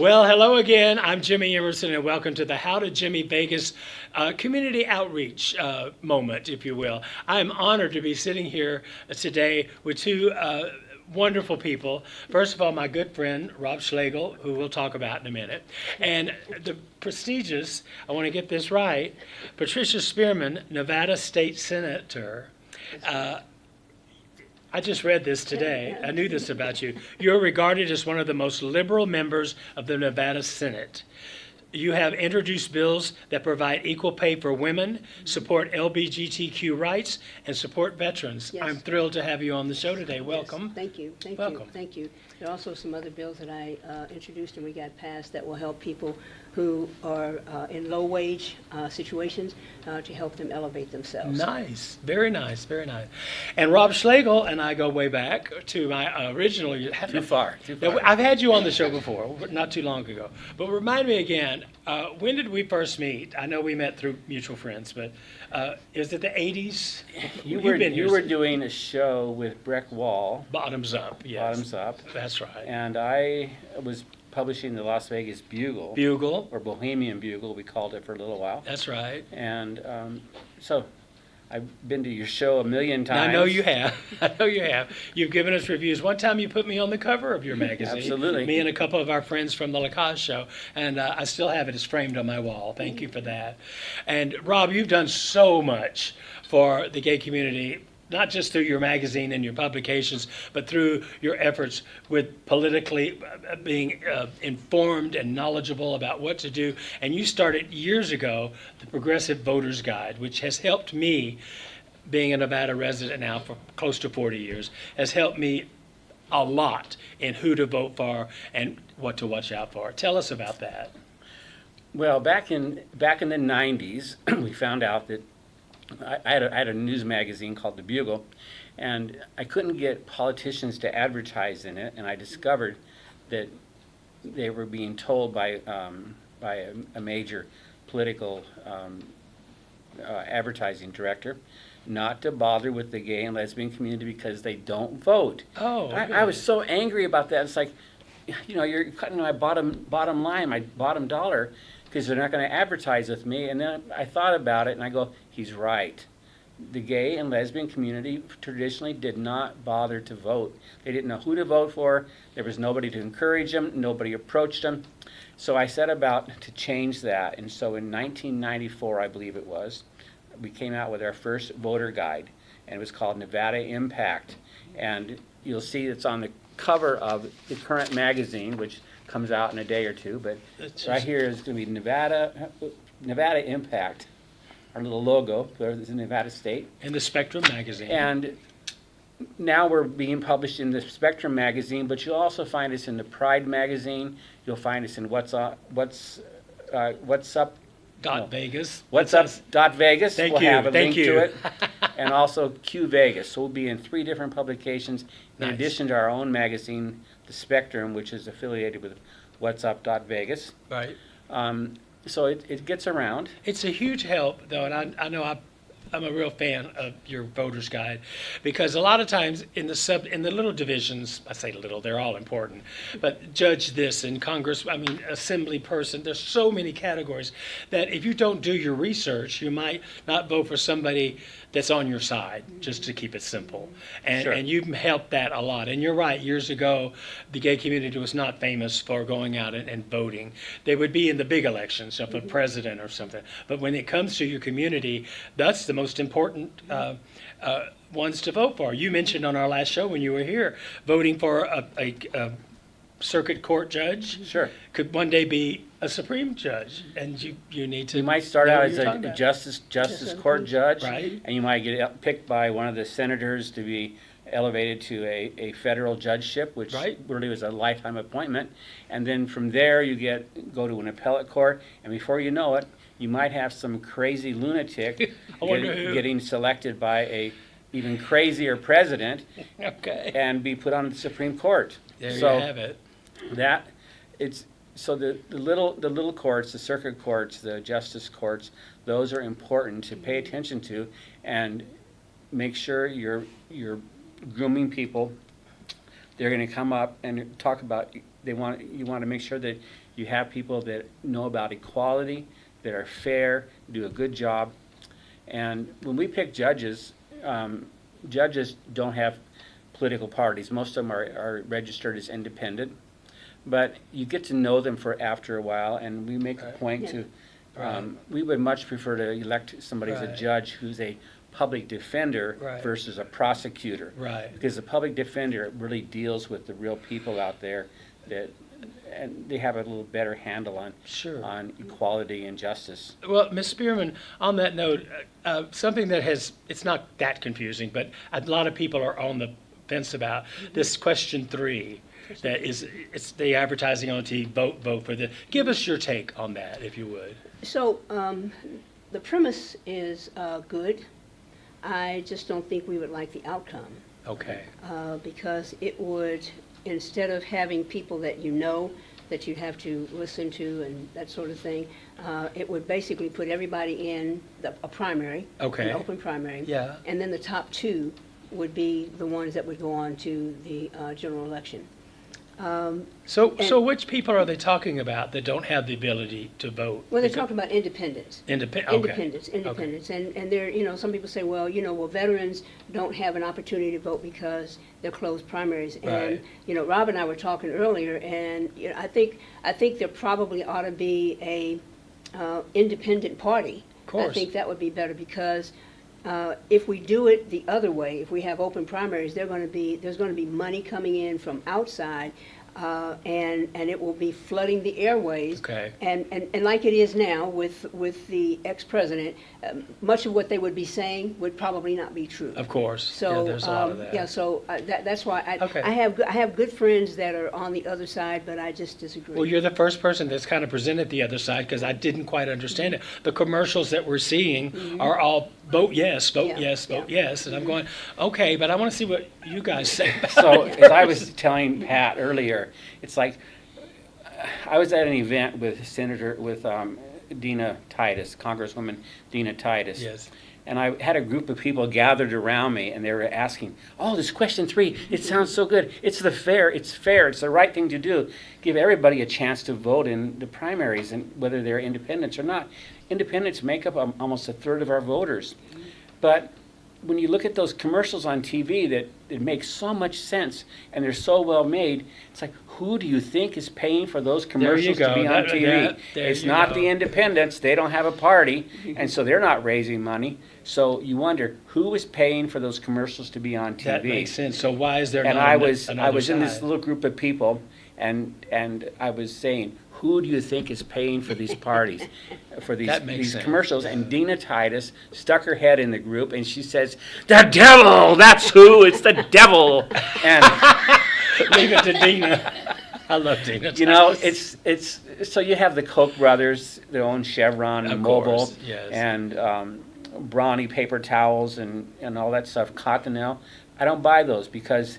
Well, hello again. I'm Jimmy Emerson, and welcome to the How to Jimmy Vegas community outreach moment, if you will. I'm honored to be sitting here today with two wonderful people. First of all, my good friend, Rob Schlegel, who we'll talk about in a minute, and the prestigious, I want to get this right, Patricia Spearman, Nevada State Senator. I just read this today. I knew this about you. You're regarded as one of the most liberal members of the Nevada Senate. You have introduced bills that provide equal pay for women, support LGBTQ rights, and support veterans. Yes. I'm thrilled to have you on the show today. Welcome. Yes, thank you. Welcome. Thank you. There are also some other bills that I introduced and we got passed that will help people who are in low-wage situations to help them elevate themselves. Nice. Very nice. Very nice. And Rob Schlegel and I go way back to my original. Too far. I've had you on the show before, not too long ago. But remind me again, when did we first meet? I know we met through mutual friends, but is it the 80s? You You've were doing a show with Breck Wall, Bottoms Up, yes. Bottoms Up, That's right. and I was publishing the Las Vegas Bugle, Bugle, or Bohemian Bugle, we called it for a little while. that's right. And so I've been to your show a million times. I know you have. I know you have. You've given us reviews. One time you put me on the cover of your magazine. Absolutely. Me and a couple of our friends from the Lacoste show. And I still have it. It's framed on my wall. Thank you for that. And Rob, you've done so much for the gay community, not just through your magazine and your publications, but through your efforts with politically being informed and knowledgeable about what to do. And you started years ago the Progressive Voters Guide, which has helped me, being a Nevada resident now for close to 40 years, has helped me a lot in who to vote for and what to watch out for. Tell us about that. Well, back in the 90s, we found out that I had a news magazine called The Bugle, and I couldn't get politicians to advertise in it, and I discovered that they were being told by a major political advertising director not to bother with the gay and lesbian community because they don't vote. Oh, I was so angry about that. It's like, you're cutting my bottom line, my bottom dollar, because they're not going to advertise with me. And then I thought about it, and I go, he's right. The gay and lesbian community traditionally did not bother to vote. They didn't know who to vote for. There was nobody to encourage them. Nobody approached them. So I set about to change that. And so in 1994, I believe it was, we came out with our first voter guide, and it was called Nevada Impact. And you'll see it's on the cover of the current magazine, which comes out in a day or two, but right here is going to be Nevada Impact, our little logo. There's the Nevada State. In the Spectrum magazine. And now we're being published in the Spectrum magazine, but you'll also find us in the Pride magazine. You'll find us in What's Up. Vegas. What's Up dot Vegas. Thank we'll you. have a Thank link you. to it. And also Q Vegas. So we'll be in 3 different publications in Nice. addition to our own magazine, The Spectrum, which is affiliated with What's Up dot Vegas. Right. So it gets around. It's a huge help, though, and I know I'm a real fan of your voter's guide, because a lot of times in the little divisions, I say little, they're all important, but judge this and Congress, assembly person, there's so many categories that if you don't do your research, you might not vote for somebody that's on your side, just to keep it simple. And, Sure. and you've helped that a lot. And you're right, years ago, the gay community was not famous for going out and voting. They would be in the big elections, so for president or something. But when it comes to your community, that's the most important ones to vote for. You mentioned on our last show when you were here, voting for a circuit court judge. Sure. Could one day be a Supreme Judge, and you need to. You might start know out what as you're a talking about. justice court judge, Right. and you might get picked by one of the senators to be elevated to a federal judgeship, which Right. really was a lifetime appointment. And then from there, you go to an appellate court, and before you know it, you might have some crazy lunatic I wonder who. getting selected by a even crazier president Okay. and be put on the Supreme Court. There So you have it. that it's so the little courts, the circuit courts, the justice courts, those are important to pay attention to, and make sure you're grooming people. They're going to come up and talk about you want to make sure that You have people that know about equality, that are fair, do a good job. And when we pick judges, judges don't have political parties. Most of them are registered as independent. But you get to know them for after a while, and we make a point to, Right. we would much prefer to elect somebody as a Right. judge who's a public defender Right. versus a prosecutor. Right. Because the public defender really deals with the real people out there that, and they have a little better handle on Sure. on equality and justice. Well, Ms. Spearman, on that note, something that it's not that confusing, but a lot of people are on the fence about this question 3. That is, it's the advertising on TV, vote for the, give us your take on that, if you would. So the premise is good. I just don't think we would like the outcome Okay, because it would, instead of having people that you know that you'd have to listen to and that sort of thing, it would basically put everybody in a primary, Okay. an open primary. Yeah. And then the top 2 would be the ones that would go on to the general election. so which people are they talking about that don't have the ability to vote? Well, they're talking about independents. Okay. Independents, and there, some people say, well, veterans don't have an opportunity to vote because they're closed primaries. Right. And, Rob and I were talking earlier, and, I think there probably ought to be a independent party. Of course. I think that would be better because if we do it the other way, if we have open primaries, there's going to be money coming in from outside, and it will be flooding the airways. Okay. And like it is now with the ex-president, much of what they would be saying would probably not be true. Of course. So Yeah, there's a lot of that. yeah, so that's why Okay. I have good friends that are on the other side, but I just disagree. Well, you're the first person that's kind of presented the other side because I didn't quite understand it. The commercials that we're seeing are all vote yes, vote Yeah, yes, vote yeah. yes. And I'm going, okay, but I want to see what you guys say about So, it as I was first. telling Pat earlier, it's like, I was at an event with Dina Titus, Congresswoman Dina Titus. Yes. And I had a group of people gathered around me, and they were asking, "Oh, this question 3, it sounds so good. It's fair, it's the right thing to do. Give everybody a chance to vote in the primaries, and whether they're independents or not. Independents make up almost a third of our voters. But when you look at those commercials on TV that it makes so much sense, and they're so well made, it's like, who do you think is paying for those commercials to go. be on TV? There It's you not go. the independents. They don't have a party, and so they're not raising money. So you wonder who is paying for those commercials to be on TV. That makes sense. So why is there And not I another was in this side? little group of people, and I was saying, who do you think is paying for these parties, for That makes these sense. commercials? And Dina Titus stuck her head in the group, and she says, "The devil! That's who! It's the devil!" And Leave it to Dina. I love Dina. it's so you have the Koch brothers, their own Chevron and Of Mobil, course, yes. and Brawny paper towels and all that stuff, Cottonelle. I don't buy those because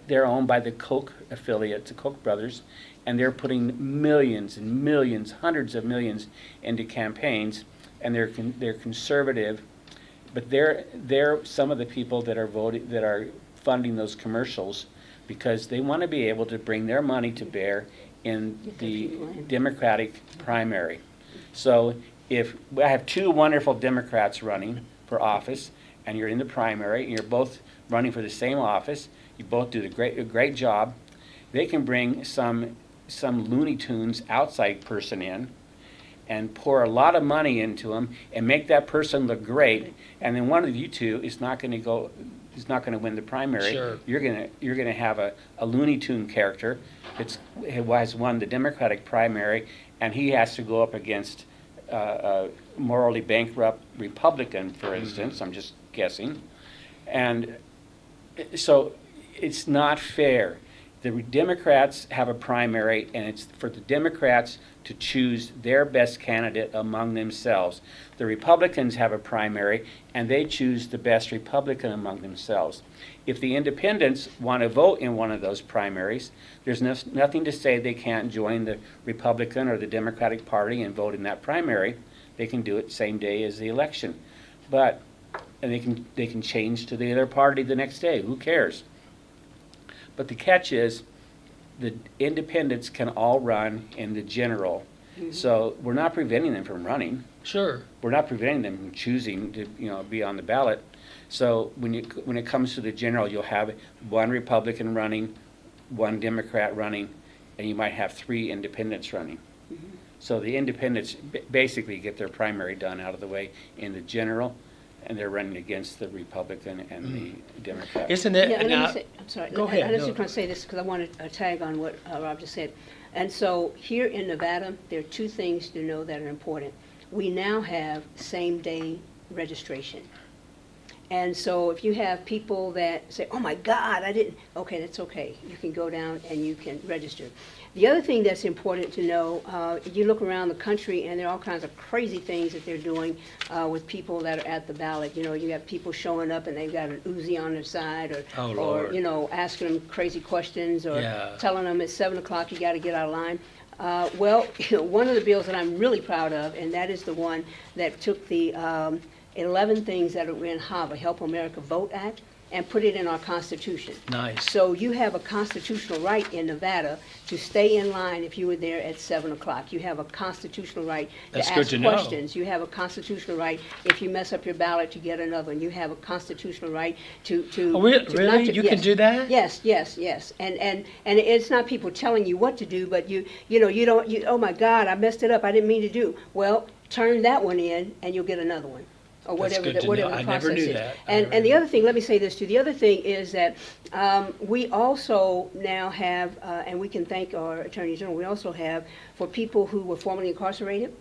they're owned by the Koch affiliate, the Koch brothers, and they're putting millions and millions, hundreds of millions into campaigns, and they're conservative, but they're some of the people that are funding those commercials because they want to be able to bring their money to bear in the Democratic primary. So if I have 2 wonderful Democrats running for office, and you're in the primary, and you're both running for the same office, you both do a great job, they can bring some Looney Tunes outside person in and pour a lot of money into them and make that person look great, and then one of you two is not going to win the primary. Sure. You're going to have a Looney Tune character who has won the Democratic primary, and he has to go up against a morally bankrupt Republican, for instance. I'm just guessing, and so it's not fair. The Democrats have a primary, and it's for the Democrats to choose their best candidate among themselves. The Republicans have a primary, and they choose the best Republican among themselves. If the independents want to vote in one of those primaries, there's nothing to say they can't join the Republican or the Democratic Party and vote in that primary. They can do it same day as the election. And they can change to the other party the next day. Who cares? But the catch is, the independents can all run in the general. So we're not preventing them from running. Sure. We're not preventing them from choosing to, be on the ballot. So when it comes to the general, you'll have one Republican running, one Democrat running, and you might have 3 independents running. So the independents basically get their primary done out of the way in the general, and they're running against the Republican and the Democrat. Isn't it? Yeah, and let now, me say, I'm sorry. Go ahead, I was no. just going to say this because I want to tag on what Rob just said. And so here in Nevada, there are 2 things to know that are important. We now have same-day registration. And so if you have people that say, oh my God, I didn't, okay, that's okay. You can go down and you can register. The other thing that's important to know, you look around the country and there are all kinds of crazy things that they're doing with people that are at the ballot. You have people showing up and they've got an Uzi on their side or, Oh, Lord. asking them crazy questions or Yeah. telling them at 7 o'clock you got to get out of line. Well, one of the bills that I'm really proud of, and that is the one that took the 11 things that are in HAVA, Help America Vote Act, and put it in our Constitution. Nice. So you have a constitutional right in Nevada to stay in line if you were there at 7 o'clock. You have a constitutional right That's to good ask to know. questions. You have a constitutional right if you mess up your ballot to get another one. You have a constitutional right to Oh, to not really? to- You yes. can do that? Yes. And it's not people telling you what to do, but you don't, oh my God, I messed it up. I didn't mean to do. Well, turn that one in and you'll get another one. Or That's whatever good the, to whatever know. the I process never knew is. that. And the other thing, let me say this too. The other thing is that we also now have, and we can thank our Attorney General. We also have for people who were formerly incarcerated.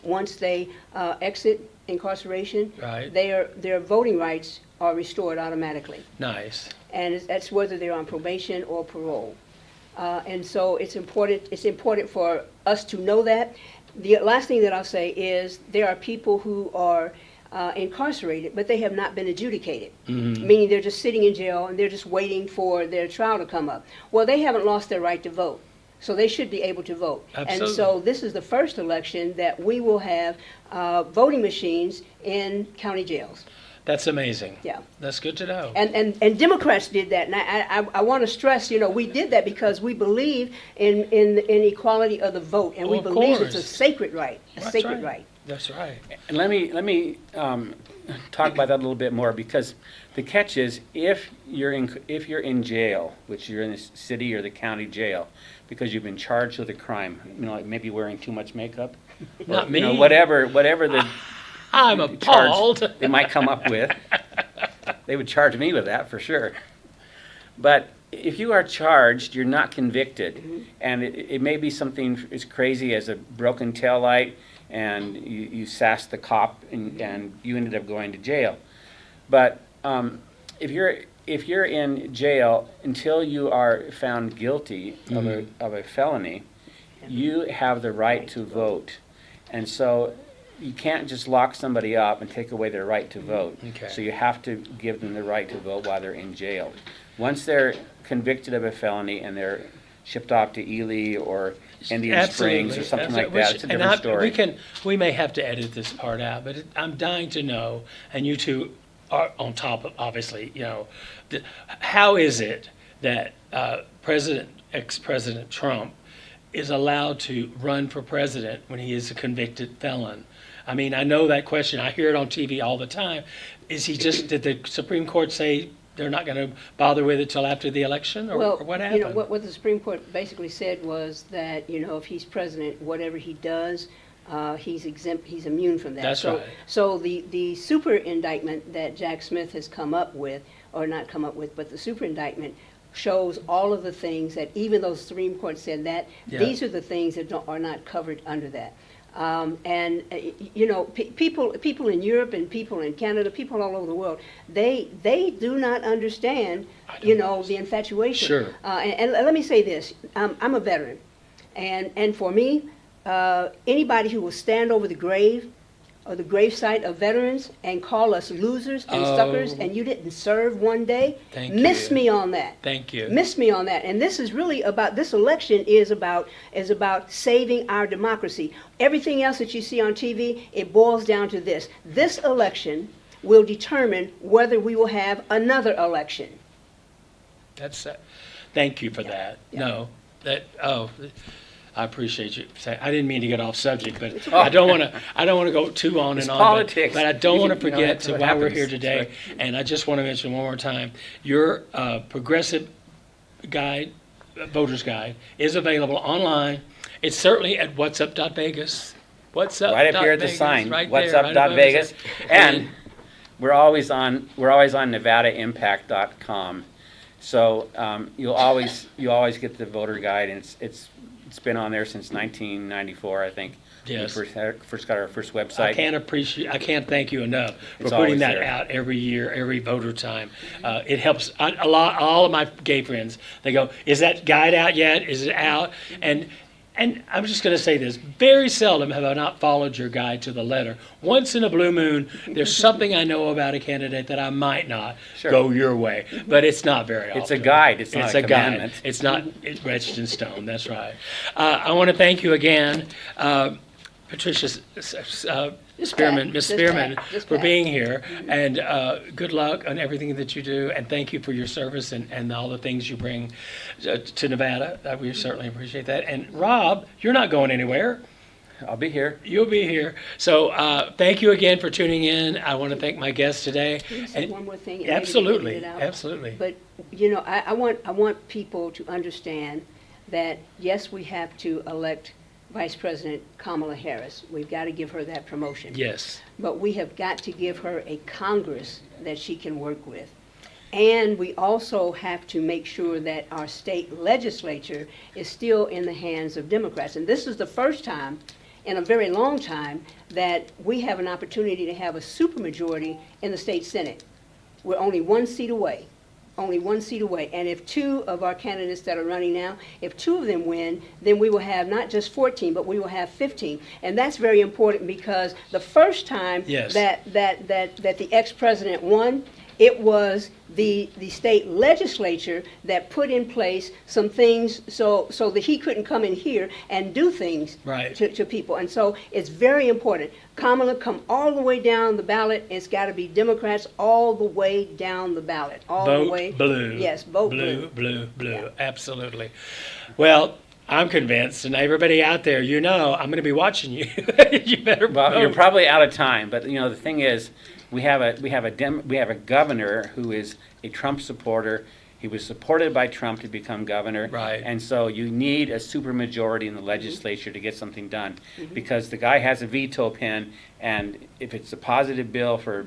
Once they exit incarceration, Right. their voting rights are restored automatically, Nice. and that's whether they're on probation or parole. And so it's important for us to know that. The last thing that I'll say is there are people who are incarcerated, but they have not been adjudicated, meaning they're just sitting in jail and they're just waiting for their trial to come up. Well, they haven't lost their right to vote, so they should be able to vote. Absolutely. And so this is the first election that we will have voting machines in county jails. That's amazing. Yeah. That's good to know. And Democrats did that, and I want to stress, we did that because we believe in equality of the vote, and we Of believe it's a course. sacred right, That's sacred right. That's right. And let me talk about that a little bit more, because the catch is if you're in jail, which you're in the city or the county jail, because you've been charged with a crime, like maybe wearing too much makeup, Not or, me. whatever the I'm appalled. charge they might come up with, they would charge me with that for sure. But if you are charged, you're not convicted, and it may be something as crazy as a broken taillight, and you sassed the cop, and you ended up going to jail. But if you're in jail until you are found guilty of a felony, you have the right to vote, and so you can't just lock somebody up and take away their right to vote. Okay. So you have to give them the right to vote while they're in jail. Once they're convicted of a felony and they're shipped off to Ely or Indian Springs or something like that, it's a different story. We may have to edit this part out, but I'm dying to know, and you two are on top of, obviously, how is it that ex-President Trump is allowed to run for president when he is a convicted felon? I mean, I know that question. I hear it on TV all the time. Did the Supreme Court say they're not going to bother with it till after the election, or what happened? What the Supreme Court basically said was that, if he's president, whatever he does, he's exempt, he's immune from that. That's right. So the super indictment that Jack Smith has come up with, or not come up with, but the super indictment shows all of the things that, even though the Supreme Court said that, these are the things that are not covered under that. People in Europe and people in Canada, people all over the world, they do not understand, the infatuation. Sure. And let me say this, I'm a veteran, and for me, anybody who will stand over the grave or the gravesite of veterans and call us losers and suckers, and you didn't serve one day, miss me on that. Thank you. Miss me on that. And this is really about, this election is about saving our democracy. Everything else that you see on TV, it boils down to this. This election will determine whether we will have another election. thank you for that. No, I appreciate you saying, I didn't mean to get off subject, but I don't want to go too on It's and on. but- politics. But I don't want to You know, forget that's to what why we're happens. here today. And I just want to mention one more time, your progressive guide, voter's guide, is available online. It's certainly at whatsup.vegas. What's up? Right up here at the sign, what's up dot Vegas. And we're always on NevadaImpact.com. So you always get the voter guide, and it's been on there since 1994, I think. Yes. We first got our first website. I can't thank you enough for It's putting always that there. out every year, every voter time. It helps a lot. All of my gay friends, they go, "Is that guide out yet? Is it out?" And I'm just going to say this: very seldom have I not followed your guide to the letter. Once in a blue moon, there's something I know about a candidate that I might not Sure. go your way, but it's not very often. It's a guide. It's not It's a a guide. commandment. It's not etched in stone. That's right. I want to thank you again, Patricia Spearman, Miss Just Spearman, Pat, just for Pat. being here, and good luck on everything that you do, and thank you for your service and all the things you bring to Nevada. We certainly appreciate that. And Rob, you're not going anywhere. I'll be here. You'll be here. So thank you again for tuning in. I want to thank my guests today. Can I say And- one more thing? and maybe to Absolutely, get it out? absolutely. But, you know, I want people to understand that, yes, we have to elect Vice President Kamala Harris. We've got to give her that promotion. Yes, But we have got to give her a Congress that she can work with. And we also have to make sure that our state legislature is still in the hands of Democrats. And this is the first time in a very long time that we have an opportunity to have a supermajority in the state Senate. We're only one seat away. Only one seat away. And if two of our candidates that are running now, if two of them win, then we will have not just 14, but we will have 15. And that's very important because the first time Yes. that the ex-president won, it was the state legislature that put in place some things so that he couldn't come in here and do things Right. to people. And so it's very important. Kamala, come all the way down the ballot. It's got to be Democrats all the way down the ballot. All the way. vote blue. Yes, vote blue. Blue, blue, Yeah. absolutely. Well, I'm convinced, and everybody out there, you know, I'm going to be watching you. You better Well, vote. you're probably out of time, but you know the thing is, we have a governor who is a Trump supporter. He was supported by Trump to become governor. Right. And so you need a supermajority in the legislature to get something done, because the guy has a veto pen, and if it's a positive bill for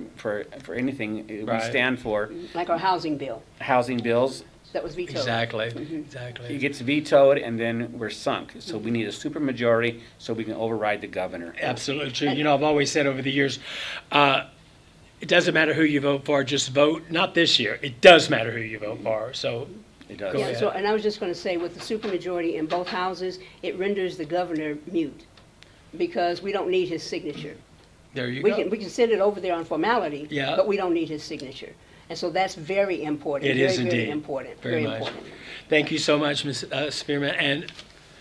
anything we Right. stand for, Like our housing bill housing bills, that was vetoed. Exactly, it exactly. gets vetoed, and then we're sunk. So we need a supermajority so we can override the governor. Absolutely true. You know, I've always said over the years, it doesn't matter who you vote for, just vote. Not this year. It does matter who you vote for. So, It does. Go Yeah, ahead. so, and I was just going to say, with the supermajority in both houses, it renders the governor mute because we don't need his signature. there you We go. can send it over there on formality, Yeah. but we don't need his signature. And so that's very important. It is Very, indeed. very important. Very much. important. Thank you so much, Ms. Spearman. And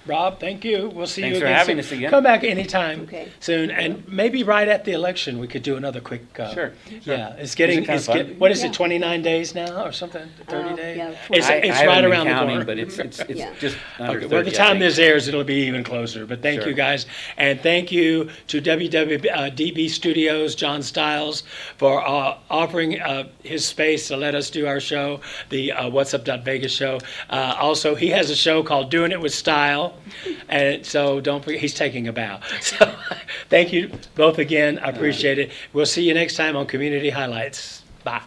Rob, thank you. We'll see Thanks you for again having soon. us again. Come back anytime Okay. soon. And maybe right at the election, we could do another quick. Sure. Yeah, it's getting, Isn't it kinda fun? what is Yeah. it, 29 days now or something? 30 days? yeah, It's, I it's haven't right been around the counting, corner. but it's Yeah. just under Okay, 30, well, the I time think. this airs, it'll be even closer. But thank Sure. you, guys. And thank you to WWDB Studios, John Stiles, for offering his space to let us do our show, the What's Up Vegas show. Also, he has a show called Doing It with Style. And so don't forget, he's taking a bow. So thank you both again. I appreciate it. We'll see you next time on Community Highlights. Bye.